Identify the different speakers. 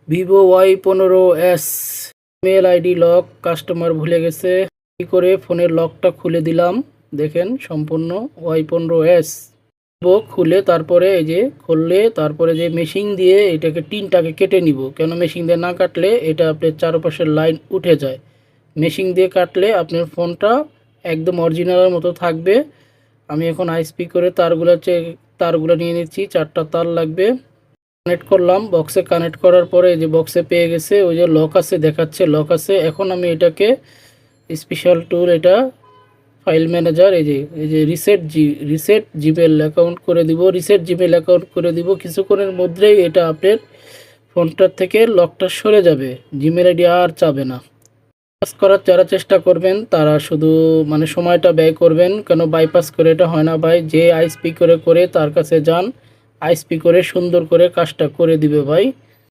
Speaker 1: vivo Y15s email ID lock customer ভুলে গেছে। কি করে ফোনের লকটা খুলে দিলাম দেখেন সম্পূর্ণ Y15s খুলে তারপরে এই যে খুললে তারপরে যে মেশিন দিয়ে এটাকে টিনটাকে কেটে নিব, কেন মেশিন দিয়ে না কাটলে এটা আপনার চারপাশের লাইন উঠে যায়। মেশিন দিয়ে কাটলে আপনার ফোনটা একদম অরিজিনালের মতো থাকবে। আমি এখন আইএসপি করে তারগুলো নিয়ে নিচ্ছি, 4টা তার লাগবে। কানেক্ট করলাম, বক্সে কানেক্ট করার পরে এই যে বক্সে পেয়ে গেছে, ওই যে লক আছে দেখাচ্ছে লক আছে। এখন আমি এটাকে স্পেশাল টুল, এটা ফাইল ম্যানেজার, এই যে রিসেট জিমেল অ্যাকাউন্ট করে দিব, কিছুক্ষণের মধ্যেই এটা আপনার ফোনটার থেকে লকটা সরে যাবে, জিমেল আইডি আর চাবে না। কাজ করার যারা চেষ্টা করবেন তারা শুধু মানে সময়টা ব্যয় করবেন, কেন বাইপাস করে এটা হয় না ভাই। যে আইএসপি করে তার কাছে যান, আইএসপি করে সুন্দর করে কাজটা করে দিবে ভাই।